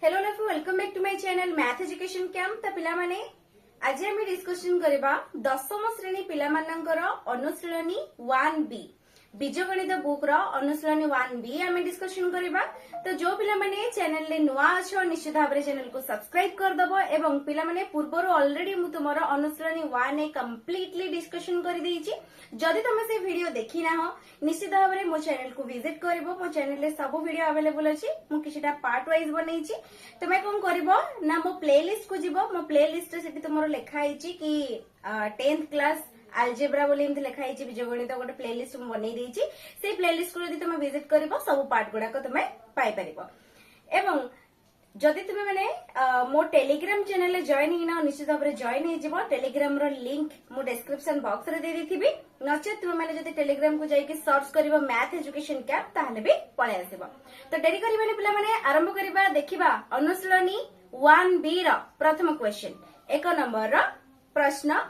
Hello left welcome back to my channel math education camp. तो पिला माने आज हम डिस्कशन करबा दशम श्रेणी पिला मानकर अनुशीलनी 1B बीजगणित बुक रो अनुशीलनी 1B आम डिस्कशन करबा। तो जो पिला माने चैनल ले नुआ अछो निश्चित भाव रे चैनल को सब्सक्राइब कर दबो एवं पिला माने पूर्वर ऑलरेडी मु तुमरो अनुशीलनी 1A कंप्लीटली डिस्कशन कर देछि। जदि तुम से वीडियो देखि ना हो निश्चित भाव रे मो चैनल को विजिट करबो। मो चैनल ले सब वीडियो अवेलेबल अछि। मु किछटा पार्ट वाइज बनैछि। तुमे कोन करबो ना मो प्लेलिस्ट को जिवो। मो प्लेलिस्ट रे सेठी तुमरो लेखा आइछि कि 10th क्लास अलजेब्रा बोली एमति लेखा आइछि बीजगणित गोटे प्लेलिस्ट मु बनै देछि। से प्लेलिस्ट को यदि तुमे विजिट करबो सब पार्ट गुडा को तुमे पाई परिबो। एवं जदि तुमे माने मो टेलीग्राम चैनल ले जॉइन हिना निश्चित भाव रे जॉइन हे जिवो। टेलीग्राम रो लिंक मु डिस्क्रिप्शन बॉक्स रे दे देथिबी। नचे तुमे माने जदि टेलीग्राम को जाई कि सर्च करिवो मैथ एजुकेशन कैंप ताहले भी पळे आसीबो। तो डेरी करिबानी पिला माने आरंभ करिबा देखिबा अनुशीलनी 1B रो प्रथम क्वेश्चन। एक नंबर रो प्रश्न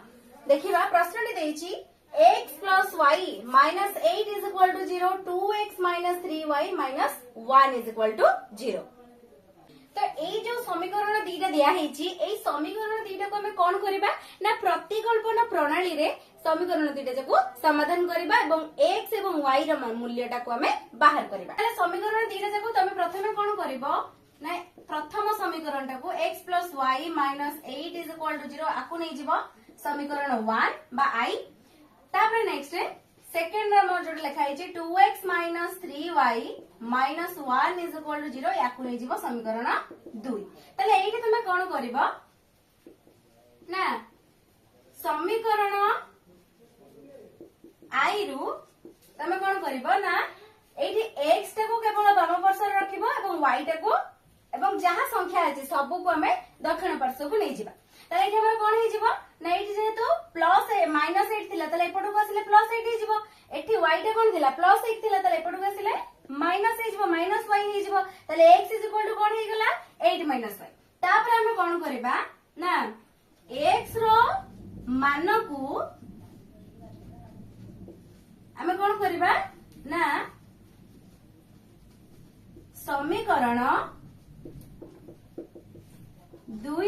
देखिबा। प्रश्नटी देछि x plus y minus 8 is equal to 0, 2x minus 3y minus 1 is equal to 0। तो एई जो समीकरण दीटा दिया हेछि एई समीकरण दीटा को हमें कोन करिबा ना प्रतिकल्पन प्रणाली रे समीकरण दीटा जको समाधान करिबा एवं x एवं y रो मूल्यटा को हमें बाहर करिबा। ताले समीकरण दीटा जको तमे प्रथमे कोन करिवो ना प्रथम समीकरणटा को x plus y minus 8 is equal to 0 आकु नै जिवो समीकरण 1 बा i। तापर नेक्स्ट सेकंड नंबर जो लिखा है 2x minus 3y minus 1 is equal to 0 याकु नै जिवो समीकरण 2। तले एठी तुमे कोन करिवो ना समीकरण i रु तुमे कोन करिवो ना एठी x टा को केवल वाम पार्श्व रे रखिबो एवं y टा को एवं जहा संख्या अछि सब को हमें दक्षिण पार्श्व को नै जिबा। तले एठी हमर कोन हे जिवो ना एठी जेहेतु प्लस माइनस 8 थिला तले एपटो को आसिले प्लस 8 हे जिवो। एठी y टा कोन थिला प्लस 8 थिला तले एपटो को आसिले माइनस हे जिवो माइनस y हे जिवो। तले x इज इक्वल टू कोन हे गेला 8 माइनस y। तापर हम कोन करबा ना x रो मान को हम कोन करबा ना समीकरण 2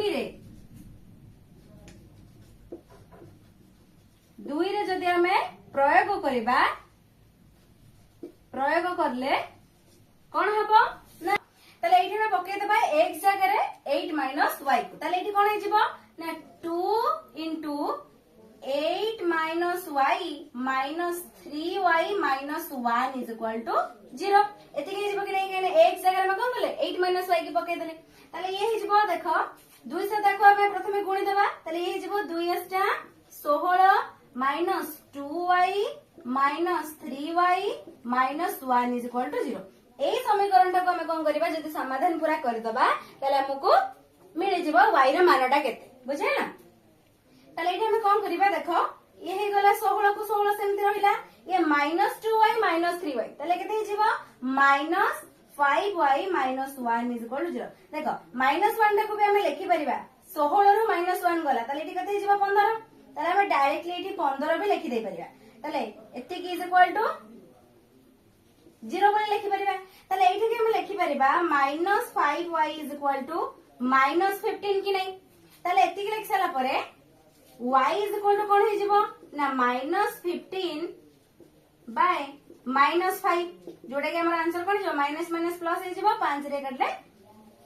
रे जदि हमें प्रयोग करबा प्रयोग करले कोन हबो ना तले एठी हम पके देबा x जगह रे 8 माइनस y को। तले एठी कोन हे जिवो ना 2 into 8 minus y minus 3y minus 1 is equal to 0। एति के जिवो कि नै कि x जगह में कोन बोले 8 minus y के पके देले। तले ये हे जिवो देखो 2 से देखो हमें प्रथमे गुणी देबा। तले ये जिवो 2 * 16 minus 2y minus 3y minus 1 is equal to 0। ए समीकरण को हमें कोन करबा जदि समाधान पूरा कर दबा तले हमको मिल जिवो y रो मानटा केते बुझे ना। तले एठी हम कोन करबा देखो ये हे गला 16 को 16 सेमति रहिला ये minus 2y minus 3y तले केते जिवो minus 5y minus 1 is equal to 0। देखो minus 1 टा को भी हमें लिखि परिबा 16 रो minus 1 गला तले एठी केते जिवो 15 तले हम डायरेक्टली एठी 15 भी लिखि दे परिबा। तले एति की इज इक्वल टू 0 बोले लिखि परिबा। तले एठी के हम लिखि परिबा -5y is equal to -15 की नै। तले एति के लिख साला परे y is equal to कोन हे जिवो ना -15 बाय -5 जोडे के हमर आंसर कोन जो माइनस माइनस प्लस हे जिवो 5 रे कटले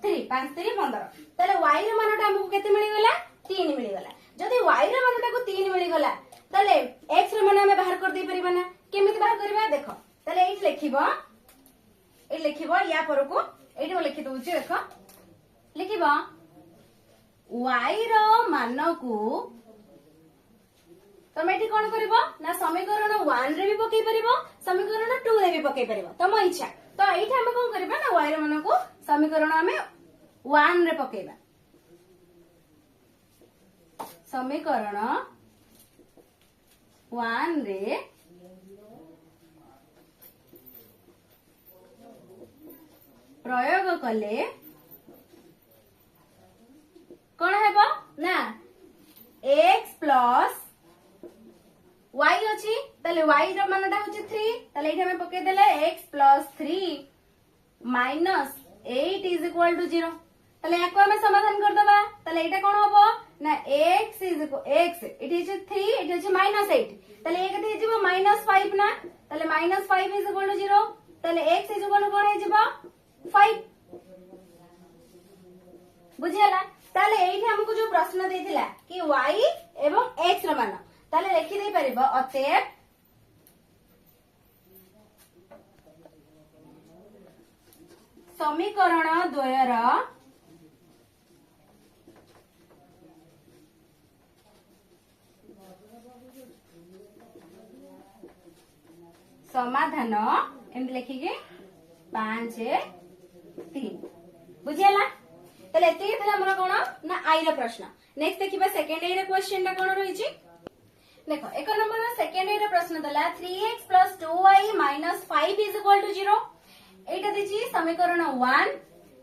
3 5 3 15। तले y रो मानटा हमकु केते मिलि गला 3 मिलि गला। जदि y रो मानटा को 3 मिलि गला तले x रो मान हमें बाहर कर दे परिबा ना केमिति बाहर करबा देखो। तले एठी लिखिबो या पर को एठी लिखि दउची देखो लिखिबो y रो मान को तमे एठी कोन करबो ना समीकरण 1 रे भी पके परिबो समीकरण 2 रे भी पके परिबो तम इच्छा। तो एठी हम कोन करबा ना y रो मान को समीकरण हमें 1 रे पकेबा समीकरण 1 रे प्रयोग कले कोन हेबो ना x plus y अछि तले y रो मानटा होछि 3 तले एठी हम पके देले x plus 3 minus 8 is equal to 0 ताले याको हमें समाधान कर दबा ताले एटा कोन हबो ना x x it is 3 it is -8 ताले एक कते जिवो -5 ना ताले -5 इज इक्वल टू 0 ताले x इज इक्वल टू कोन हे जिवो 5 बुझियला ताले एठी हमकु जो प्रश्न देथिला कि y एवं x र मान ताले लिखि दे परिबो अतएव समीकरण द्वयर समाधान एमती लिखिके 5 3 बुझियला ताले एते थिला हमर कोन ना आई रो प्रश्न नेक्स्ट देखिबा सेकंड ए रो क्वेश्चन ता कोन रहिछि देखो एक नंबर सेकंड ए रो प्रश्न दला 3x + 2y - 5 = 0 एटा दिछि समीकरण 1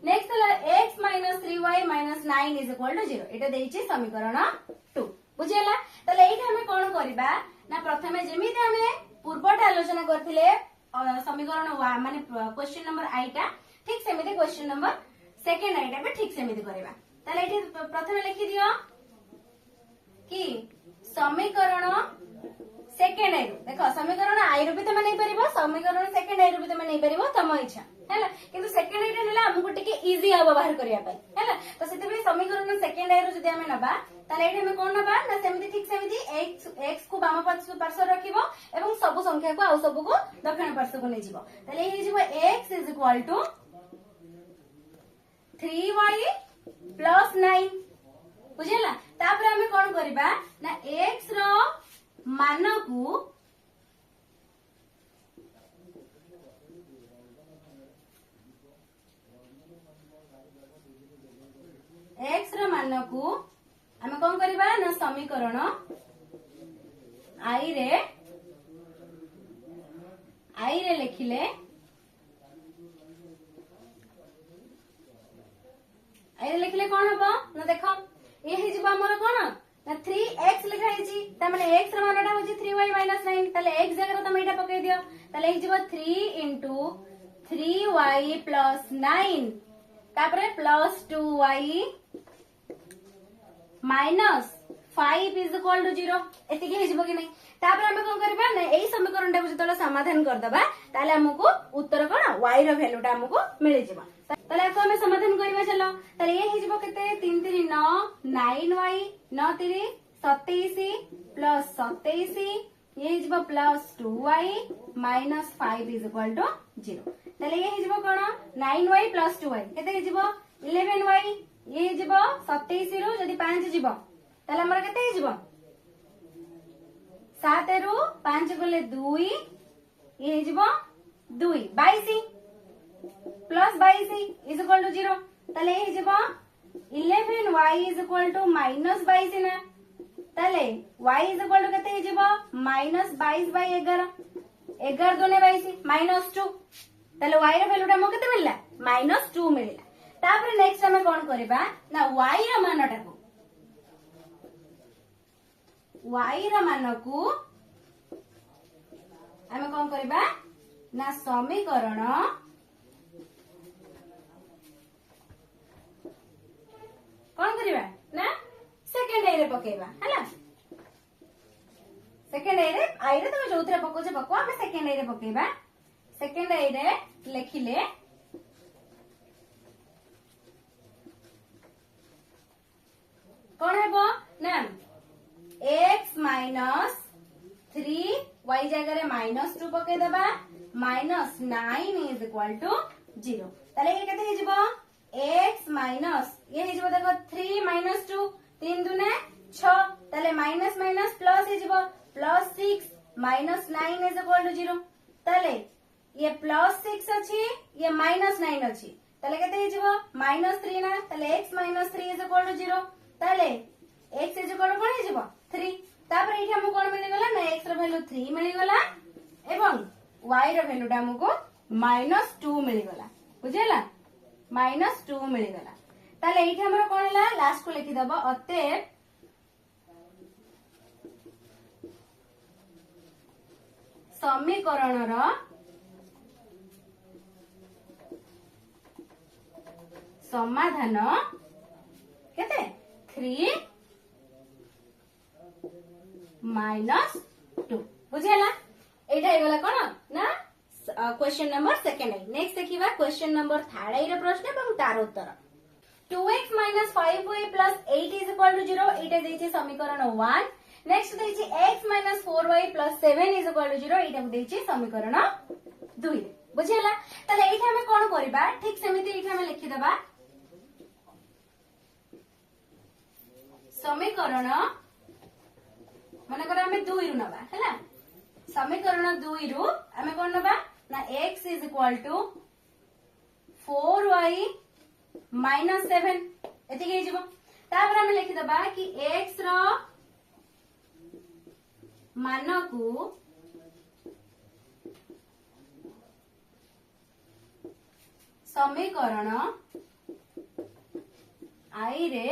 नेक्स्ट दला x - 3y - 9 = 0 एटा देछि समीकरण 2 बुझियला ताले एटा हमें कोन करबा ना प्रथमे जेमिति हमें पूर्वटा आलोचना करथिले समीकरण 1 माने क्वेश्चन नंबर आईटा ठीक सेमिति क्वेश्चन नंबर सेकंड आईटा पे ठीक सेमिति करबा ताले एठी प्रथमे लिखि दियो कि समीकरण सेकंड आई देखो समीकरण आई रो भी तमे नै परिबो समीकरण सेकंड आई रो भी तमे नै परिबो तम इच्छा हैला किंतु सेकंड आईटा नेला हमकु टिके इजी हबो बाहर करिया पय हैला तो सेते भी समीकरण सेकंड आई रो जदी हमें नबा ताले एठी हमें कोन नबा ना सेमिति ठीक सेमिति x को वाम पार्श्व रखिबो एवं सब संख्या को आ सब को दक्षिण पार्श्व को नै जिवो ताले हे जिवो x = 3y + 9 बुझिला तापर हमें कोन करबा ना x रो मान को x रो मान को हमें कोन करबा ना समीकरण आई रे लिखिले आई लिखले कोन हबो ना देखो ये हे जिबो हमर कोन ना 3x लिखा हिची त माने x र मानटा होची 3y - 9 तले x जगह त एटा पकै दियो तले हे जिबो 3 * 3y + 9 तापरे +2y - 5 = 0 एतिके हे जिबो कि नै तापर हम कोन करबा ना एई समीकरणटा को जतले समाधान कर दबा ताले हमकु उत्तर कोन y रो वैल्यूटा हमकु मिलि जिबो ताले को हमें समाधान करबा चलो ताले ये हे जिवो केते 3 3 9 9y 9 3 27 + 27 ये हे जिवो +2y - 5 = 0 ताले ये हे जिवो कोन 9y + 2y केते हे जिवो 11y ये हे जिवो 27 रो जदी 5 जिवो ताले हमर केते हे जिवो 7 रो 5 गले 2 ये हे जिवो 2 22 प्लस 22 इज इक्वल टू 0 ताले हे जिवो 11y इज इक्वल टू -22 ना ताले y इज इक्वल टू केते हे जिवो -22/11 11 दुने 22 -2 ताले y रो वैल्यूटा मो केते मिलला -2 मिलला तापर नेक्स्ट हम कोन करबा ना y रो मानटा को y रो मान को हम कोन करबा ना समीकरण कोन करबा ना सेकंड आई रे पकेबा हला सेकंड आई रे तो जोथरे पको जे पको हम सेकंड आई रे पकेबा सेकंड आई रे लिखिले कोन हेबो ना x - 3 y जगह रे -2 पके दबा -9 इज इक्वल टू 0 ताले ये केते हे जिवो x माइनस ये हे जिवो देखो 3 - 2 3 दुने 6 ताले माइनस माइनस प्लस हे जिवो +6 -9 इज इक्वल टू 0 ताले ये +6 अछि ये -9 अछि ताले केते हे जिवो -3 ना ताले x - 3 इज इक्वल टू 0 ताले x इज इक्वल टू कोन हे जिवो 3 तापर एठी हमको कोन मिलि गला ना x रो वैल्यू 3 मिलि गला एवं y रो वैल्यूटा हमको -2 मिलि गला बुझिला -2 मिलि गला ताले एठी हमर कोन हला लास्ट को लिखि दबो अतएव समाधान केते 3 माइनस 2 बुझेला एटा हेगला कोन ना क्वेश्चन नंबर सेकंड आई। नेक्स्ट देखिबा क्वेश्चन नंबर थर्ड आई रे प्रश्न एवं तार उत्तर 2x minus 5y plus 8 is equal to 0 एटा देछि समीकरण 1। नेक्स्ट देछि x minus 4y plus 7 is equal to 0 एटा देछि समीकरण 2 बुझेला। तले एठा हम कोन करबा ठीक सेमिति एठा हम लिखि देबा समीकरण माने कर हम 2 रु नबा हैला समीकरण 2 रु हम कोन नबा ना x is equal to 4y minus 7 एति के जीवो तापर हम लिखि दबा कि x रो मान को समीकरण आई रे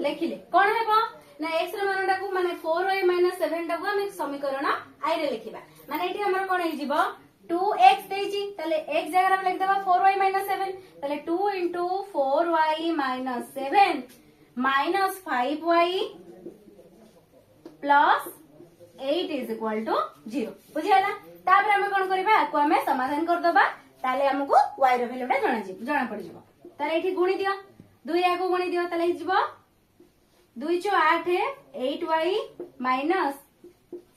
लिखिले कोन हेबो ना x रो मानटा को माने 4y - 7 टा को हम समीकरण आई रे लिखिबा माने एठी हमर कोन हे जीवो 2x देछि तले x जगह हम लिख देबा 4y - 7 तले 2 * 4y - 7 minus 5y plus 8 is equal to 0 बुझियाला। तापर हम कोन करबा को हम समाधान कर दबा ताले हमको y रो वैल्यूटा जाना पड़ जिवो ताले एठी गुणी दियो 2 या को गुणी दियो ताले जिवो 2 * 8 8y minus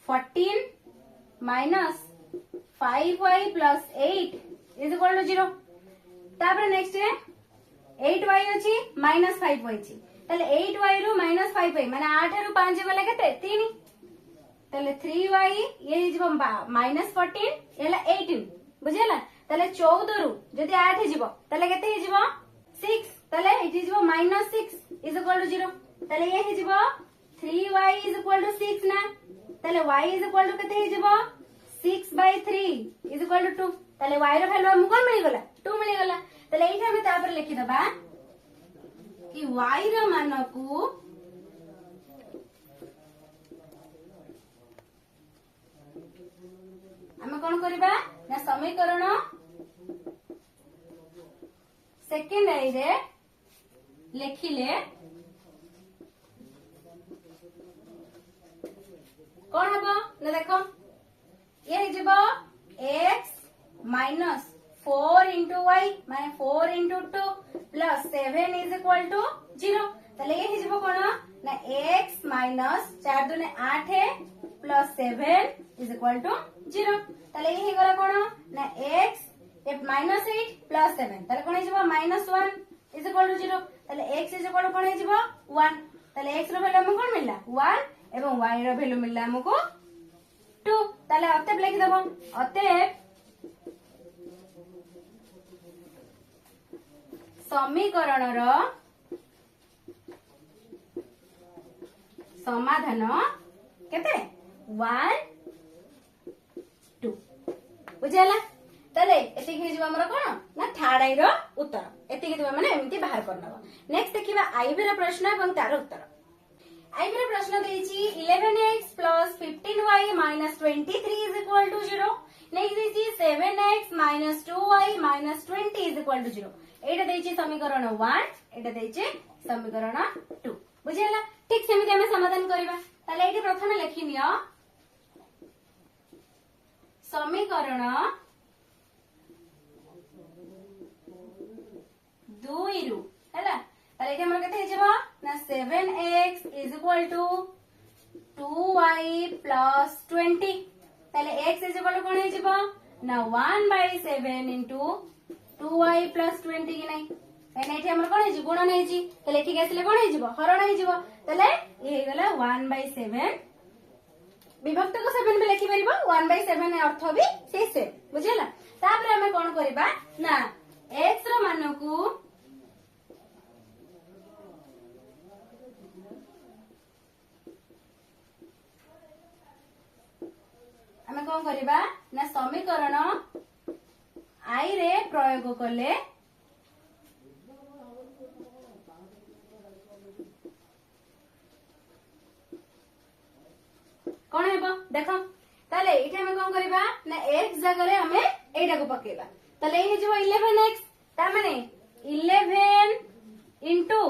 14 minus 5y plus 8 is equal to 0 तापर नेक्स्ट है 8y अछि minus 5y अछि तले 8y रु minus 5y माने 8 रु 5 गले केते 3 तले 3y ये जिवो minus 14 एला 18 बुझियला तले 14 रु जदी 8 जिवो तले केते हे जिवो 6 तले एठी जिवो minus 6 is equal to 0 तले ये हे जिवो 3y is equal to 6 ना तले y is equal to केते हे जिवो 6/3 is equal to 2 तले y रो वैल्यू हमको कोन मिली गला 2 मिली गला तले एठी हम तापर लिखि दबा कि y रो मान को हम कोन करबा ना समीकरण सेकंड आई रे लिखिले कोन हबो ना देखो ये जीवो x minus 4 into y माने 4 into 2 plus 7 is equal to 0 तले ये जीवो कोन ना x minus 4 दुने 8 है plus 7 is equal to 0 तले ये गला कोन ना x minus 8 plus 7 तले कोन जीवो minus 1 is equal to 0 तले x is equal to कोन जीवो 1 तले x रो वैल्यू हमको कोन मिलला 1 एवं y रो वैल्यू मिलला हमको 2 ताले अतएव लिख देबो अतएव समीकरण रो समाधान केते 1 2 बुझाला ताले एति हे जिवा हमर कोन ना थर्ड आई रो उत्तर एति के दिबा माने एमिति बाहर करनबो। नेक्स्ट देखिबा आईबी रो प्रश्न एवं तार उत्तर आईबी रो प्रश्न देछि 11x plus 15y minus 23 is equal to 0 next देछि 7x minus 2y minus 20 is equal to 0 एटा देछि समीकरण 1 एटा देछि समीकरण 2 बुझियला ठीक सेमिति हम समाधान करबा ताले एठी प्रथमे लिखि नियो समीकरण 2 रु हैला ताले एठी हमर केते हेजबा ना 7x is equal to 2y plus 20 ताले x is equal to कोन हेजबा ना 1/7 into 2y plus 20 कि नहीं एने एठी हमर कोन हेजि गुणन हेजि ताले एठी आसले कोन हेजिबो हरण हेजिबो ताले ए हे गला 1/7 विभक्त को 7 पे लिखि परिबो 1/7 ए अर्थ भी से सेम बुझियला। तापर हम कोन करबा ना x रो मान को हम कोन करबा ना समीकरण आई रे प्रयोग कले कौन हेबो देखो ताले एठी हम कोन करबा ना x जगह रे हमें एटा को पकेबा तले हे जो 11x ता माने 11 into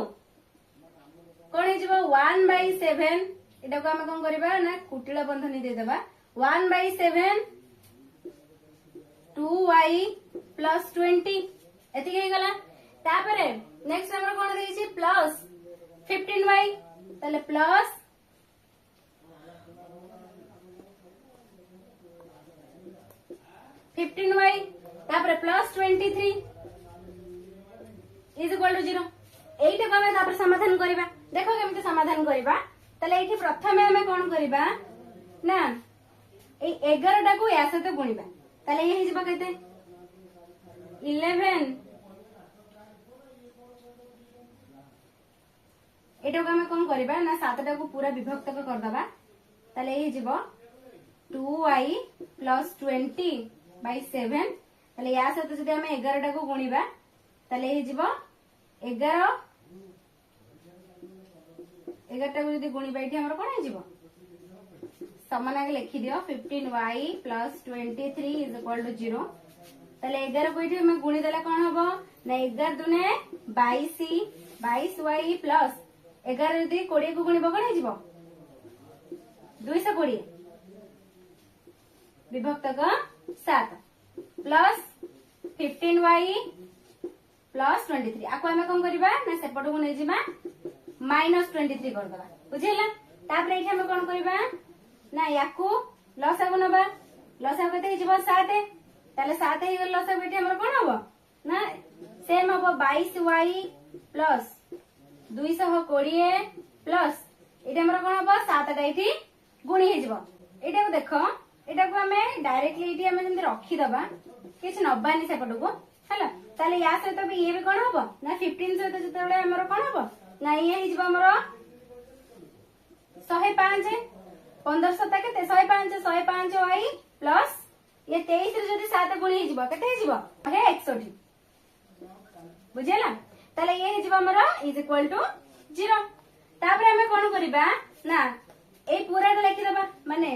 कोन हे जो 1/7 एटा को हम कोन करबा ना कुटिला बंधनी दे देबा 1/7 2y plus 20 एति हे गला तापरे नेक्स्ट हमर कोन देछि प्लस 15y तले प्लस 15y तापरे प्लस 23 इज इक्वल टू 0 एइटा को हमें तापर समाधान करिबा देखो केमते समाधान करिबा तले एठी प्रथमे हमें कोन करिबा ना ए 11 टा को या सहित गुणिबा तले ये हिजबा केते 11 एटा को हमें कोन करिबा ना 7 टा को पूरा विभक्त कर दबा तले ये हिजबो 2y plus 20/7 तले या सहित जदि हमें 11 टा को गुणिबा तले ये हिजबो 11 टा को जदि गुणिबा एठी हमर कोन हिजबो समान आगे लिखि दियो 15y plus 23 is equal to 0 तले 11 को एठी हमें गुणी देला कोन हबो ना 11 दुने 22y plus 11 जदि 20 को गुणिबो कोन हिजबो 220 विभक्त का 7 प्लस 15y प्लस 23 आको हमें कोन करबा ना सेपट को नै जिमा -23 कर दबा बुझिला तापर एठी हमें कोन करबा ना याकू लसा बनबा लसा कते हिजबो 7 ताले 7 हे गेल लसा बेटी हमर कोन हबो ना सेम हबो 22y प्लस 220 प्लस एटा हमर कोन हबो 7 टा एठी गुणी हिजबो एटा को देखो एटा को हमें डायरेक्टली एठी हमें जंदी रखी दबा किछ नबानी सेपट को हला ताले या सहित भी ये भी कोन हबो ना 15 सहित जतबेले हमर कोन हबो ना ये हिजबो हमर 105 1500 तक केते 105 y प्लस ये 23 रे जदी 7 गुणी हिजबो केते हिजबो हे 61 बुझिला ताले ये हिजबो हमर इज इक्वल टू 0 तापर हमें कोन करिबा ना ए पूरा लिखि दबा माने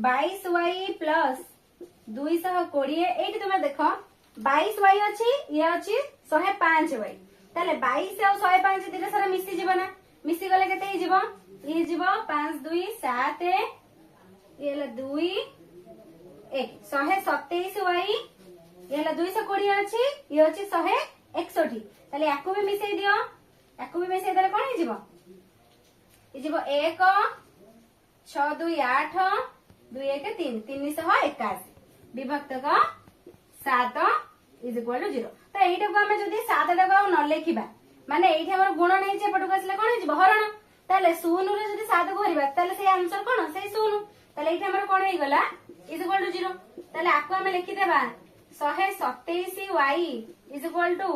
22y प्लस 220 एठी तुम देखो 22y अछि ये अछि 105y ताले 22 और 105 दिले सारा मिसी जीवो ना मिसी गले केते हिजबो ये जीवो 5 2 7 ये ला 2 1 127y ये ला 220 अछि ये अछि 161 ताले याको भी मिसै दियो याको भी मिसै देले कोन हिजबो ये जीवो 1 6 2 8 2 1 3 381 विभक्त का 7 इज इक्वल टू 0 तो एटा को हमें जदी 7 टा को न लेखिबा माने एठी हमर गुण नै छै पटको आसले कोन हिजबो हरण ताले 0 रे जदी 7 को हरिबा ताले से आंसर कोन से 0 ताले एठी हमर कोन हे गला इज इक्वल टू 0 ताले आको हमें लिखि देबा 127y इज इक्वल टू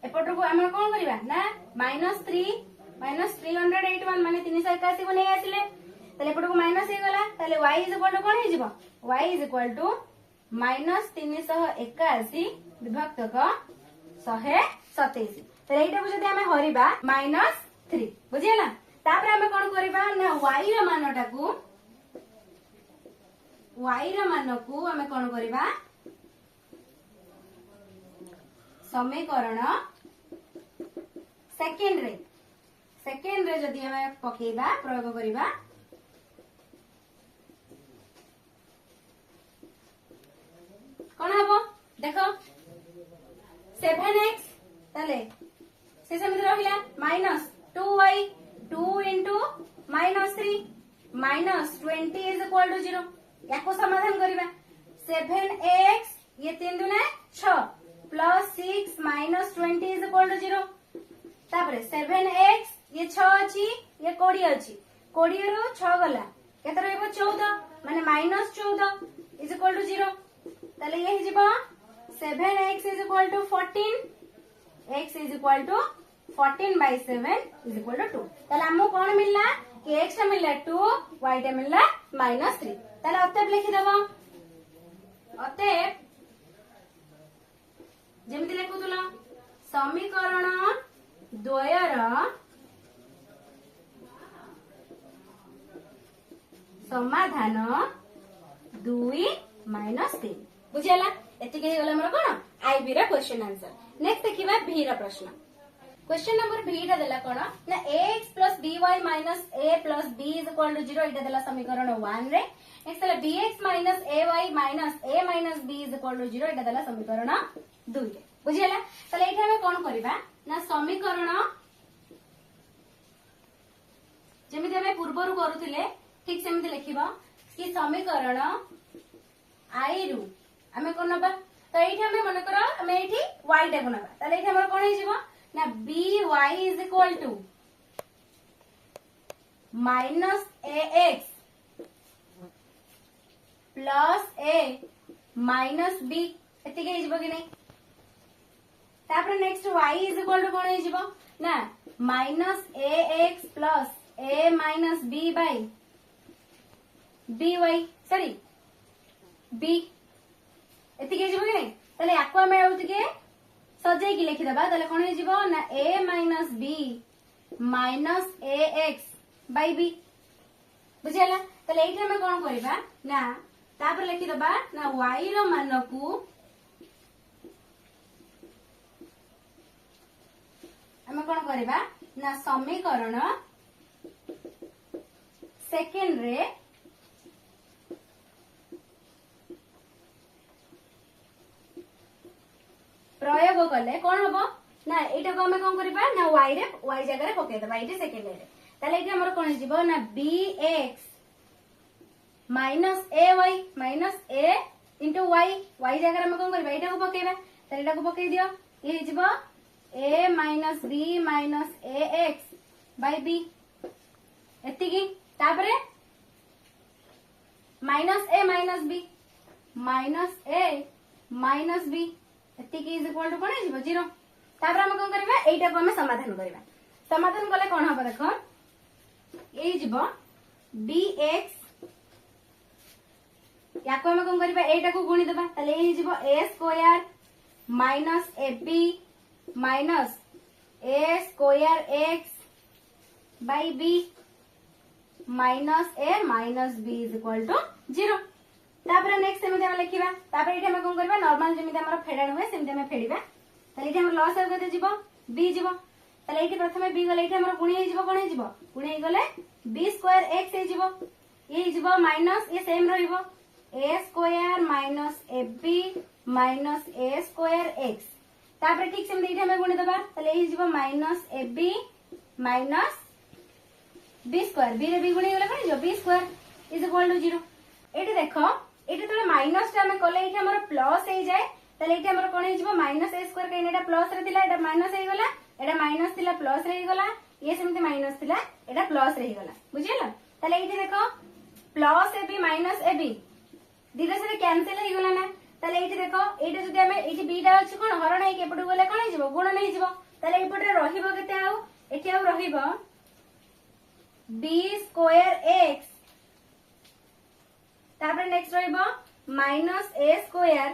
एपट को हम कोन करिबा ना -381 माने 381 को नै आसिले ताले एपट को माइनस हे गला ताले y इज इक्वल टू कोन हे जिवो y इज इक्वल टू -381 विभक्त का 127 ताले एटा को जदी हमें हरिबा -3 बुझिला तापर हमें कोन करिबा ना y रा मानटा को हमें कोन करिबा समीकरण सेकेंड रे जदी हमें पकेबा प्रयोग करिबा कोन हबो देखो 7x ताले से समिति रहिला -2y 2 into -3 -20 is equal to 0 याको समाधान करिबा 7x ये 3 दुने 6 प्लस 6 -20 is equal to 0 तापरे 7x ये 6 अछि ये 20 अछि 20 रो 6 गला केते रहबो 14 माने -14 is equal to 0 ताले ये हिजबो 7x is equal to 14 x is equal to 14/7 is equal to 2 ताले हमको कोन मिलला कि x टा मिलला 2 y टा मिलला -3 ताले अतएव लिखि देबो अतएव जेमिति लेखुतलो समीकरण द्वयर समाधान 2 - 3 बुझिला एतिके हे गला हमर कोन आईबी रा क्वेश्चन आंसर। नेक्स्ट देखिबा भी रा प्रश्न। क्वेश्चन नंबर भी रा देला कोन ना ax plus by minus a plus b is equal to 0 इटा देला समीकरण 1 रे। नेक्स्ट देला bx minus ay minus a minus b is equal to 0 इटा देला समीकरण 2 रे। बुझियला तले एठा हम कोन करबा ना समीकरण जेमिति हमें पूर्वरु करूथिले ठीक सेमिति लिखिबा कि समीकरण आई रु हमें कोन नबा तो एठी हमें मन करा हमें एठी y टा को नबा तले एठी हमर कोन हे जिवो ना by is equal to minus ax plus a minus b एतिके हे जिवो कि नहीं तापर next y is equal to कोन हे जिवो ना minus ax plus a minus b by by sorry b एतिके हे जिवो कि नहीं तले याको हमें आउतिके सजाई की लिखि दबा तले कोन हे जिवो ना a minus b minus ax by b बुझियला तले एठी हम कोन करबा ना तापर लिखि दबा ना y रो मान को हम कोन करबा ना समीकरण सेकंड रे प्रयोग कले कौन हम ना एटा को हमें कौन करबा ना y रे y जगह रे पके दबा एटी सेकंड रे ताले एटी हमर कोन जिवो ना bx minus ay minus a into y y जगह रे हम कौन करबा एटा को पकेबा ताले एटा को पके दियो ये जिवो a minus b minus ax by b एतिकी तापरे minus a minus b एतिकी इज इक्वल टू कोन हे 0 तापर हम कोन करबा एटा को हम समाधान करबा समाधान कले कोन हबा देखो ए जिवो bx या को हम कोन करबा एटा को गुणी देबा तले ए जिवो a square minus ab minus a square x by b minus a minus b is equal to 0 तापर नेक्स्ट सेमिति हम लिखिबा तापर एठी हम कोन करबा नॉर्मल जेमिति हमर फेडाण होय सेमिति हम फेडिबा तले एठी हमर लॉस आउ कते जिवो b जिवो तले एठी प्रथमे b गले एठी हमर गुणी हे जिवो कोन हे जिवो गुणी हे गले b स्क्वायर x हे जिवो ये जिवो माइनस ये सेम रहइबो a square minus ab minus a square x तापर ठीक सेमिति एठी हम गुणी दबा तले ए जिवो minus ab minus b square b रे b गुणी गले कोन जिवो b square is equal to 0 एठी देखो एठी तले माइनस टा हमें कले एठी हमर प्लस हे जाय तले एठी हमर कोन हे जिवो माइनस a स्क्वायर कहीं एटा प्लस रे थिला एटा माइनस हे गला एटा माइनस थिला प्लस रे गला ये सेमते माइनस थिला एटा प्लस रे गला बुझियला तले एठी देखो प्लस ab माइनस ab दिले से कैंसिल हे गला ना तले एठी देखो एठी जदी हमें एठी b टा अछि कोन हरण हे केपटु गले कोन हे जिवो गुण नै जिवो तले एपटे रहिबो केते आउ एठी आउ रहिबो b स्क्वायर x तापर नेक्स्ट रहिबो minus a square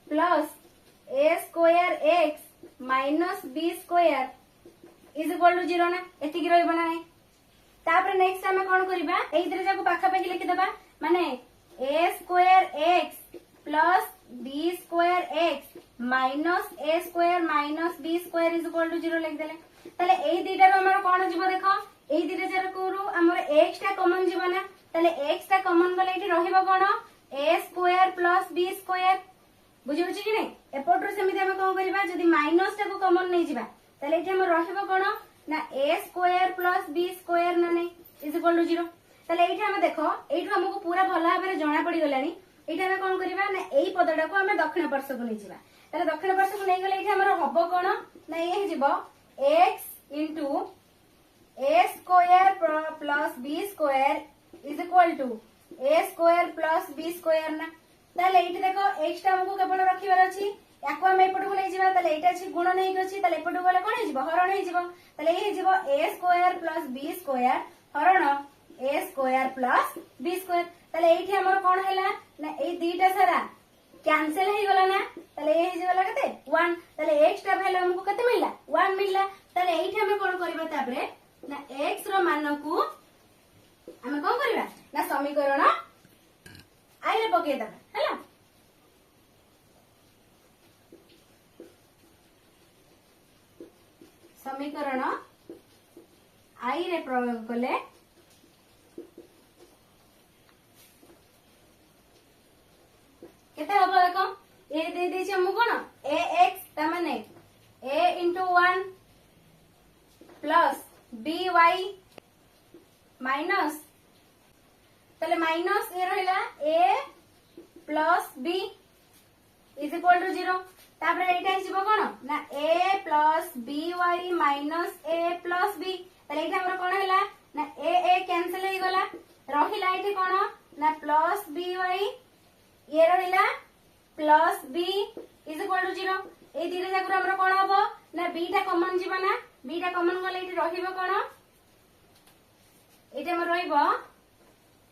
plus a square x minus b square is equal to 0 ना एति की रहिबो ना तापर नेक्स्ट हम कोन करबा एई दरे जाको पाखा पाखी लिखि देबा माने a square x plus b square x minus a square minus b square is equal to 0 लिख देले तले एई दुइटा रो हमर कोन जिवो देखो एई दुइटा जरा कोरु हमर x टा कॉमन जिवो ना तले x टा कॉमन गले एठी रहिबो कोन a square plus b square बुझियो कि नै एपटरो सेमिति हम कोन करबा जदी माइनस टा को कॉमन नै जिबा तले एठी हम रहिबो कोन ना a square plus b square ना नै इज इक्वल टू 0 तले एठी हम देखो एठु हमको पूरा भला भाबरे जणा पड़ी गलानी एठी हम कोन करबा ना एई पदडा को हम दक्षिण पार्श्व को नै जिबा तले दक्षिण पार्श्व को नै गले एठी हमर हबो कोन ना ए जिवो x into a square plus b square is equal to a square plus b square ना ताले एठी देखो x टा हमको केवल रखिबार अछि याको हम एपटु नै जिबा ताले एटा अछि गुण नै अछि ताले एपटु गले कोन हे जिवो हरण हे जिवो ताले ए जिवो a square plus b square हरण a square plus b square ताले एठी हमर कोन हैला ना ए दुईटा सारा कैंसिल हे गला ना ताले ए हे गला कते 1 ताले x टा वैल्यू हमको कते मिलला 1 मिलला ताले एठी हम कोन करबा तापरे ना x रो मान को हम कोन करबा ना समीकरण आई रे पके दबा हैला समीकरण आई रे प्रयोग कले केते हम देखो ए दे दे छी हम कोन ए एक्स त माने a into 1 plus by minus तले माइनस ए रहिला a plus b is equal to 0 तापर एटा हिजबो कोन ना a plus by minus a plus b तले एटा हमर कोन हैला ना a कैंसिल हे गला रहिला एठी कोन ना plus by ये रहिला plus b is equal to 0 ए दिरे जाकर हमर कोन हबो ना b टा कॉमन जीवा ना b टा कॉमन गले एठी रहिबो कोन एटा हमर रहिबो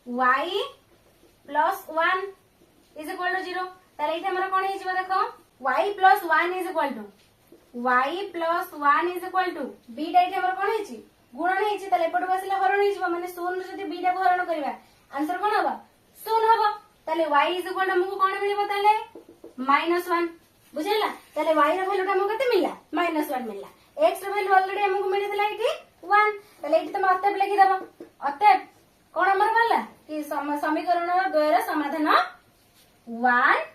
y plus 1 is equal to 0 ताले एटा हमर कोन हे जीवा देखो y plus 1 is equal to b टा एटा हमर कोन हे छी गुणन हे छी ताले एपटो बसिले हरण हे जीवा माने 0 जदी b टा को हरण करबा आंसर कोन हबो 0 हबो ताले y is equal to हमको कोन मिलबो ताले -1 बुझला ताले y रो वैल्यू हमको केते मिलला -1 मिलला x रो वैल्यू ऑलरेडी हमको मिलितला एठी 1 ताले एठी तम अतएव लिखि देबो अतएव कोन हमर वाला कि समीकरण द्वयर समाधान 1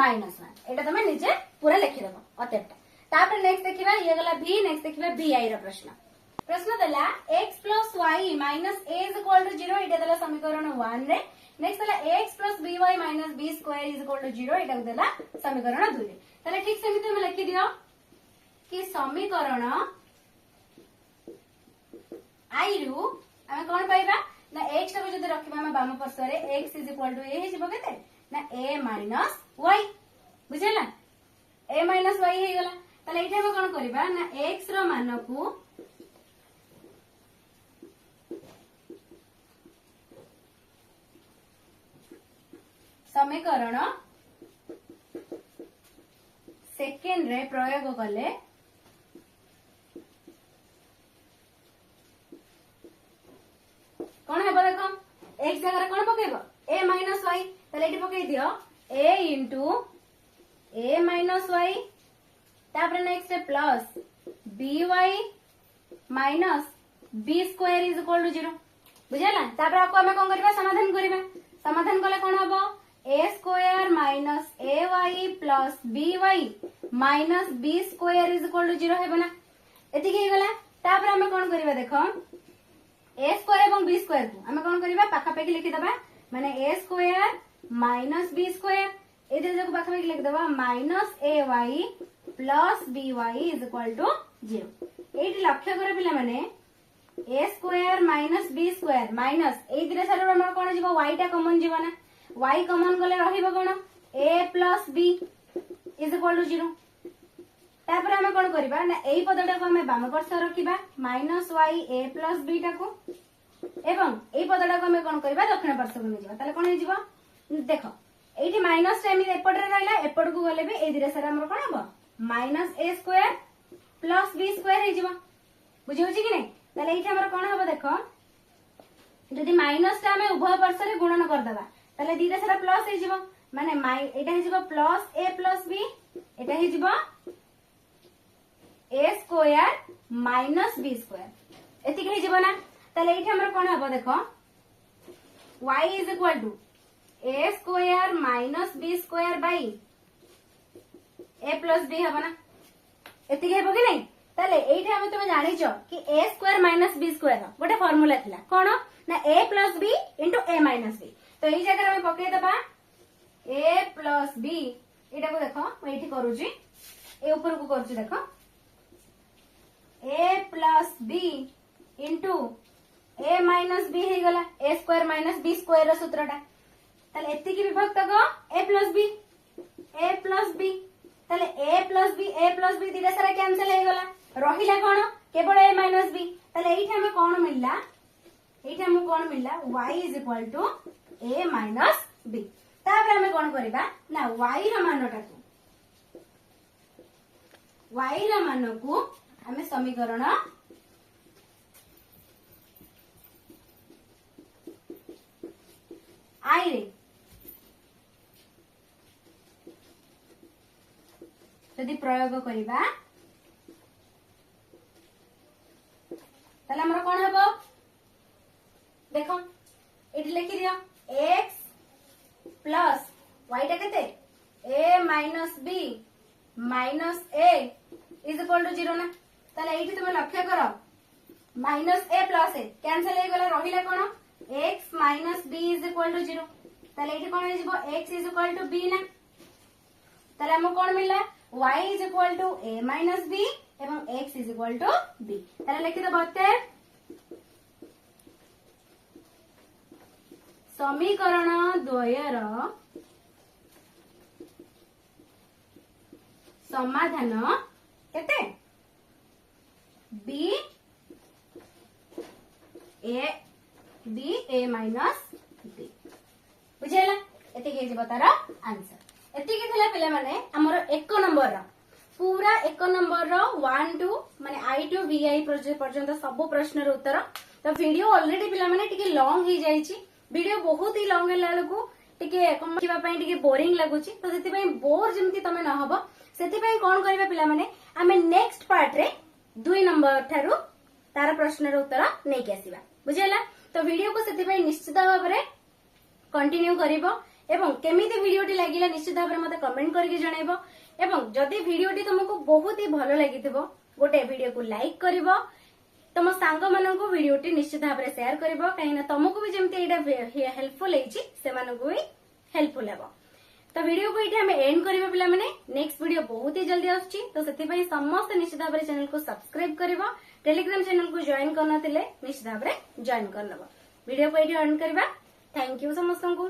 -1 एटा तमे निजे पूरा लिखि देबो अतएवटा तापर नेक्स्ट देखिबा ये गला v नेक्स्ट देखिबा bi रो प्रश्न देला x plus y minus a is equal to 0 एटा देला समीकरण 1 रे नेक्स्ट देला x plus by minus b square is equal to 0 एटा देला समीकरण 2 रे ताले ठीक सेमिति हम लिखि दियो कि समीकरण i रु हम कोन पाइबा ना x टा जदी रखिबा हम बाम पार्श्व रे x is equal to a हे जिवो केते ना a minus y बुझला a minus y हे गला ताले एठा हम कोन करबा ना x रो मान को समीकरण सेकेंड रे प्रयोग कले कौन है देखो x जगह कौन पकेबो a minus y तले एठी पके दियो a into a minus y तापर next plus by minus b square is equal to 0 बुझला तापर आपको हमें कोन करबा समाधान कले कोन हबो a square minus ay plus by minus b square is equal to 0 हेबो ना एति के गला तापर हमें कोन करबा देखो a square एवं b square को हमें कोन करबा पाखा पेकी लिखि दबा माने a square minus b square एदे जको पाखा पेकी लिखि दबा minus ay plus by is equal to 0 eighty लक्ष्य करे पिला माने a square minus b square minus ए दिरे सारे हमर कोन जीवो y टा कॉमन जीवो ना y कॉमन गले रहिबो कोन a plus b is equal to 0 तापर हमें कोन करबा ना एई पदटा को हमें बाम पार्श्व रखिबा minus y a plus b टा को एवं एई पदटा को हमें कोन करबा दक्षिण पार्श्व को नै जीवा ताले कोन हे जीवो देखो एठी माइनस टाइम एपट रे रहला एपट को गले बे ए दिरे सारे हमर कोन हबो minus a square plus b square हे जीवो बुझि होछि कि नै ताले एठी हमर कोन हबो देखो जदि माइनस टा हमें उभय पार्श्व रे गुणन कर दबा ताले दिरे सारा प्लस हे जीवो माने एटा हे जीवो प्लस a plus b एटा हे जीवो a square minus b square एति के हे जीवो ना ताले एठी हमर कोन हबो देखो y is equal to a square minus b square by a plus b हबो ना एति के हेबो कि नै ताले एठी हम तुम जानिचो कि a square minus b square गोटे फार्मूला थिला कोन ना a plus b into a minus b तो एई जगह हम पके दबा a plus b एटा को देखो मैं एठी करूची ए ऊपर को करूची देखो a plus b into a minus b हे गला a square minus b square रो सूत्रटा ताले एति की विभक्त को a plus b ताले a plus b दिरे सारा कैंसिल हे गला रहिला कोन केवल a minus b ताले एठी हमें कोन मिलला एठी हमें कोन मिलला y is equal to a minus b तापर हमें कोन करबा ना y रो मान को हमें समीकरण i रे यदि प्रयोग करिबा minus B minus A is equal to 0 ना ताले एठी तुम लक्ष्य कर minus A plus A cancel हो गला रहिला कोन x minus b is equal to 0 ताले एठी कोन हो जिवो x is equal to b ना ताले हमको कोन मिलला y is equal to a minus b एवं x is equal to b ताले लिखि दो बते समीकरण द्वयर समाधान केते b a माइनस b बुझेला एति के जेबो तार आंसर एति के थिला पिला माने हमर 1 नंबर रा पूरा 1 नंबर रो 1 2 माने i टू vi पर्यंत सब प्रश्न रो उत्तर तो वीडियो ऑलरेडी पिला माने टिके लॉन्ग ही जाईची वीडियो बहुत ही लॉन्ग हेला लकू टिके कमखिबा पई टिके बोरिंग लागुची तो सेति पई बोर जेमति तमे न हबो सेति पई कोन करबा पिला माने हमें नेक्स्ट पार्ट रे 2 नंबर थारु तार प्रश्न रो उत्तर नै के आसीबा बुझेला तो वीडियो को सेति पई निश्चित भाव रे कंटिन्यू करिवो एवं केमिति वीडियोटी लागिला निश्चित भाव रे मते कमेंट करके जणाइबो एवं जदि वीडियोटी तुमको बहुत ही भलो लागिथिबो गोटे वीडियो को लाइक करिवो तुम सांग माननको वीडियोटी निश्चित भाव रे शेयर करिवो काइना तुमको भी जेमति एटा हेल्पफुल हेछि से मानको भी हेल्पफुल हेबो तो वीडियो को इठी हमें एंड करिवो पिला माने नेक्स्ट वीडियो बहुत ही जल्दी आछी तो सेति पई समस्त निश्चित भाव रे चैनल को सब्सक्राइब करिवो टेलीग्राम चैनल को जॉइन करनथिले निश्चित भाव रे जॉइन करनबो वीडियो को इठी एंड करबा थैंक यू समस्त को।